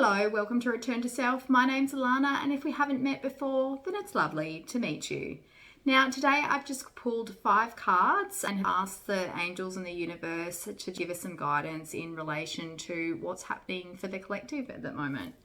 Hello, welcome to Return to Self. My name's Alana, and if we haven't met before, then it's lovely to meet you. Now, today I've just pulled 5 cards and asked the angels in the universe to give us some guidance in relation to what's happening for the collective at the moment.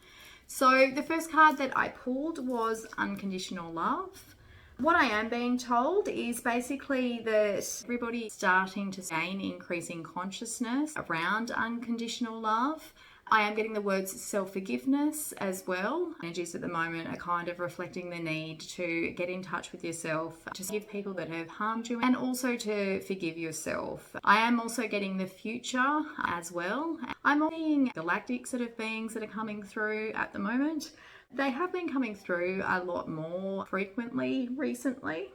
So the first card that I pulled was unconditional love. What I am being told is basically that everybody's starting to gain increasing consciousness around unconditional love. I am getting the words self-forgiveness as well. Energies at the moment are kind of reflecting the need to get in touch with yourself, to forgive people that have harmed you, and also to forgive yourself. I am also getting the future as well. I'm seeing galactic sort of beings that are coming through at the moment. They have been coming through a lot more frequently recently.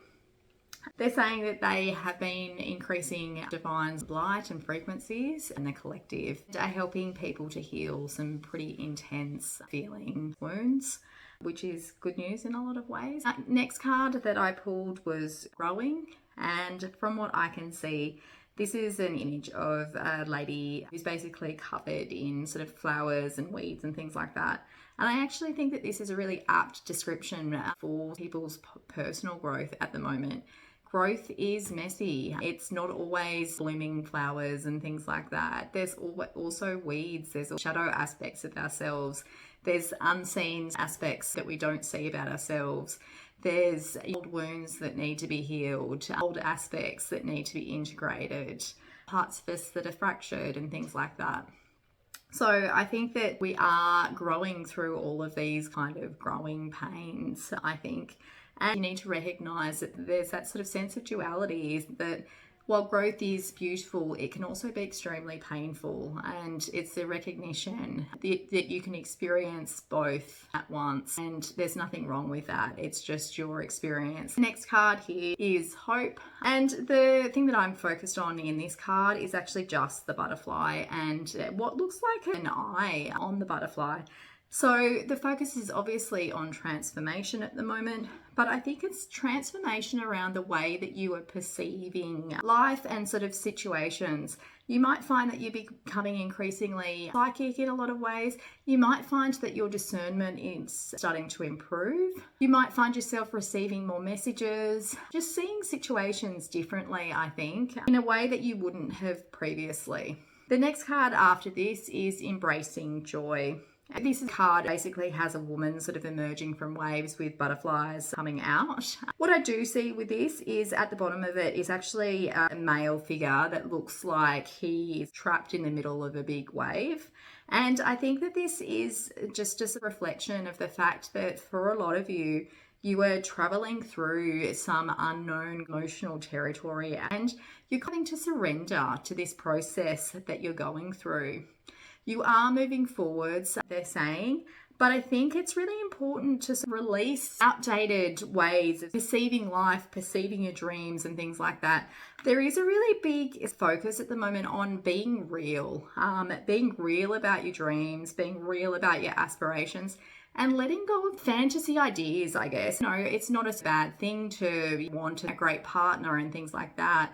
They're saying that they have been increasing divine light and frequencies, and the collective are helping people to heal some pretty intense feeling wounds, which is good news in a lot of ways. Next card that I pulled was growing, and from what I can see, this is an image of a lady who's basically covered in sort of flowers and weeds and things like that. And I actually think that this is a really apt description for people's personal growth at the moment. Growth is messy. It's not always blooming flowers and things like that. There's also weeds. There's shadow aspects of ourselves. There's unseen aspects that we don't see about ourselves. There's old wounds that need to be healed, old aspects that need to be integrated, parts of us that are fractured and things like that. So I think that we are growing through all of these kind of growing pains, I think. And you need to recognize that there's that sort of sense of duality, is that while growth is beautiful, it can also be extremely painful. And it's the recognition that you can experience both at once. And there's nothing wrong with that. It's just your experience. The next card here is hope. And the thing that I'm focused on in this card is actually just the butterfly and what looks like an eye on the butterfly. So the focus is obviously on transformation at the moment, but I think it's transformation around the way that you are perceiving life and sort of situations. You might find that you're becoming increasingly psychic in a lot of ways. You might find that your discernment is starting to improve. You might find yourself receiving more messages, just seeing situations differently, I think, in a way that you wouldn't have previously. The next card after this is embracing joy. This card basically has a woman sort of emerging from waves with butterflies coming out. What I do see with this is at the bottom of it is actually a male figure that looks like he is trapped in the middle of a big wave. And I think that this is just a reflection of the fact that for a lot of you, you are traveling through some unknown emotional territory and you're coming to surrender to this process that you're going through. You are moving forwards, they're saying, but I think it's really important to release outdated ways of perceiving life, perceiving your dreams and things like that. There is a really big focus at the moment on being real about your dreams, being real about your aspirations, and letting go of fantasy ideas, I guess. No, it's not a bad thing to want a great partner and things like that.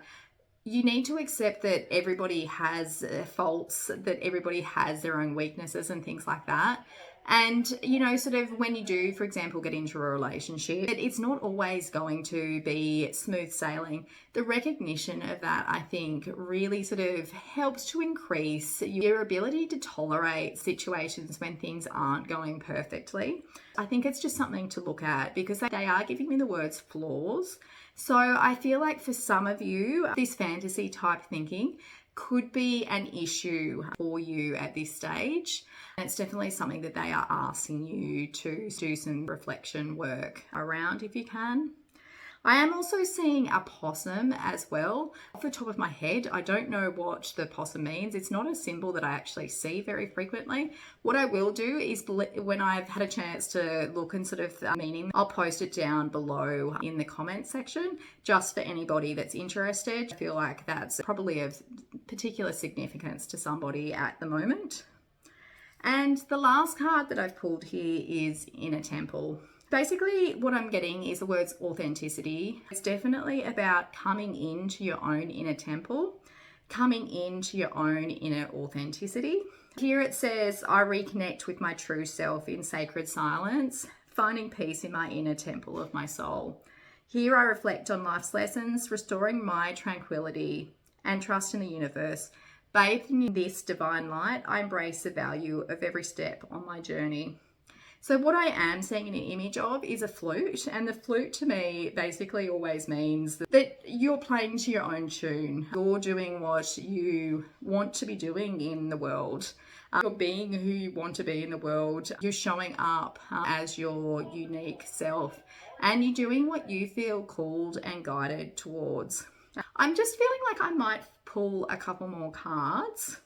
You need to accept that everybody has faults, that everybody has their own weaknesses and things like that. And, sort of when you do, for example, get into a relationship, it's not always going to be smooth sailing. The recognition of that, I think, really sort of helps to increase your ability to tolerate situations when things aren't going perfectly. I think it's just something to look at because they are giving me the words flaws. So I feel like for some of you, this fantasy type thinking could be an issue for you at this stage. And it's definitely something that they are asking you to do some reflection work around if you can. I am also seeing a possum as well. Off the top of my head, I don't know what the possum means. It's not a symbol that I actually see very frequently. What I will do is when I've had a chance to look and sort of meaning, I'll post it down below in the comments section just for anybody that's interested. I feel like that's probably of particular significance to somebody at the moment. And the last card that I've pulled here is Inner Temple. Basically, what I'm getting is the words authenticity. It's definitely about coming into your own inner temple, coming into your own inner authenticity. Here it says, I reconnect with my true self in sacred silence, finding peace in my inner temple of my soul. Here I reflect on life's lessons, restoring my tranquility and trust in the universe. Bathed in this divine light, I embrace the value of every step on my journey. So what I am seeing an image of is a flute, and the flute to me basically always means that you're playing to your own tune. You're doing what you want to be doing in the world. You're being who you want to be in the world. You're showing up as your unique self, and you're doing what you feel called and guided towards. I'm just feeling like I might pull a couple more cards.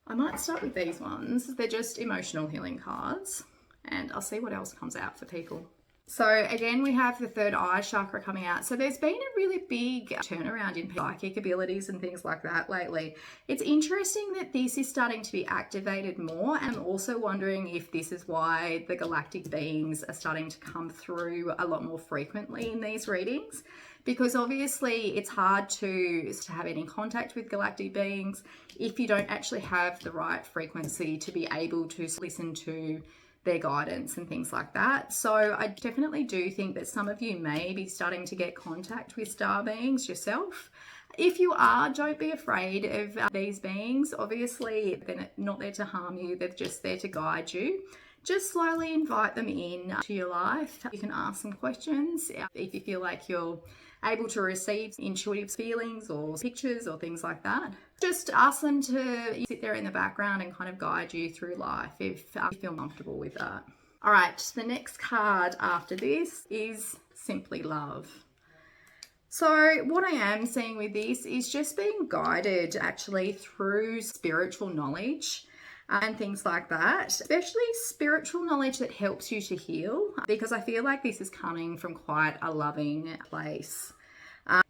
I might start with these ones. They're just emotional healing cards. And I'll see what else comes out for people. So again, we have the third eye chakra coming out. So there's been a really big turnaround in psychic abilities and things like that lately. It's interesting that this is starting to be activated more. And I'm also wondering if this is why the galactic beings are starting to come through a lot more frequently in these readings. Because obviously it's hard to have any contact with galactic beings if you don't actually have the right frequency to be able to listen to their guidance and things like that. So I definitely do think that some of you may be starting to get contact with star beings yourself. If you are, don't be afraid of these beings. Obviously, they're not there to harm you. They're just there to guide you. Just slowly invite them in to your life. You can ask some questions if you feel like you're able to receive intuitive feelings or pictures or things like that. Just ask them to sit there in the background and kind of guide you through life if you feel comfortable with that. All right, the next card after this is simply love. So what I am seeing with this is just being guided actually through spiritual knowledge and things like that, especially spiritual knowledge that helps you to heal, because I feel like this is coming from quite a loving place.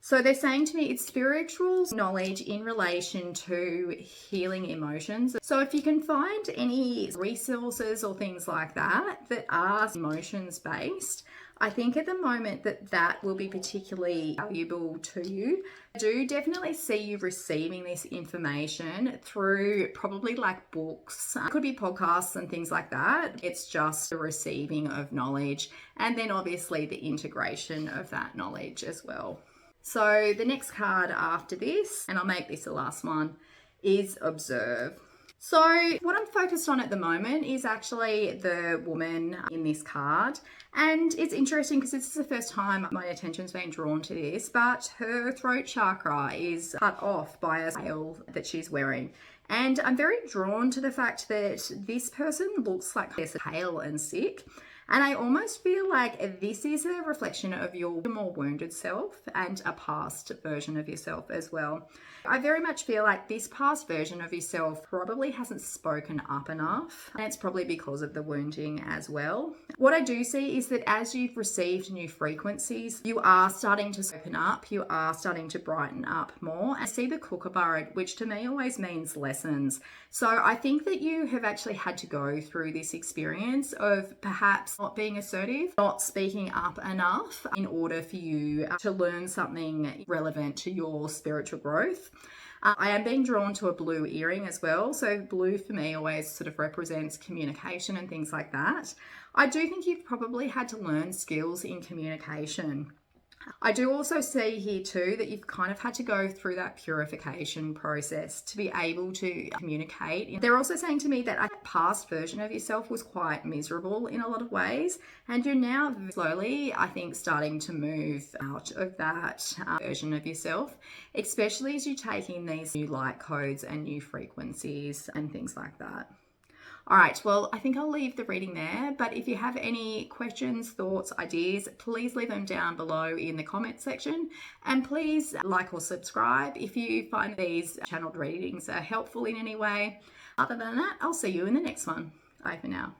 So they're saying to me it's spiritual knowledge in relation to healing emotions. So if you can find any resources or things like that that are emotions based, I think at the moment that will be particularly valuable to you. I do definitely see you receiving this information through probably like books. It could be podcasts and things like that. It's just the receiving of knowledge and then obviously the integration of that knowledge as well. So the next card after this, and I'll make this the last one, is observe. So what I'm focused on at the moment is actually the woman in this card. And it's interesting because this is the first time my attention's been drawn to this, but her throat chakra is cut off by a veil that she's wearing. And I'm very drawn to the fact that this person looks like they're pale and sick. And I almost feel like this is a reflection of your more wounded self and a past version of yourself as well. I very much feel like this past version of yourself probably hasn't spoken up enough, and it's probably because of the wounding as well. What I do see is that as you've received new frequencies, you are starting to open up, you are starting to brighten up more. I see the kookaburra, which to me always means lessons. So I think that you have actually had to go through this experience of perhaps not being assertive, not speaking up enough in order for you to learn something relevant to your spiritual growth. I am being drawn to a blue earring as well. So blue for me always sort of represents communication and things like that. I do think you've probably had to learn skills in communication. I do also see here too that you've kind of had to go through that purification process to be able to communicate. They're also saying to me that a past version of yourself was quite miserable in a lot of ways, and you're now slowly, I think, starting to move out of that version of yourself, especially as you take in these new light codes and new frequencies and things like that. All right, well, I think I'll leave the reading there, but if you have any questions, thoughts, ideas, please leave them down below in the comment section, and please like or subscribe if you find these channeled readings are helpful in any way. Other than that, I'll see you in the next one. Bye for now.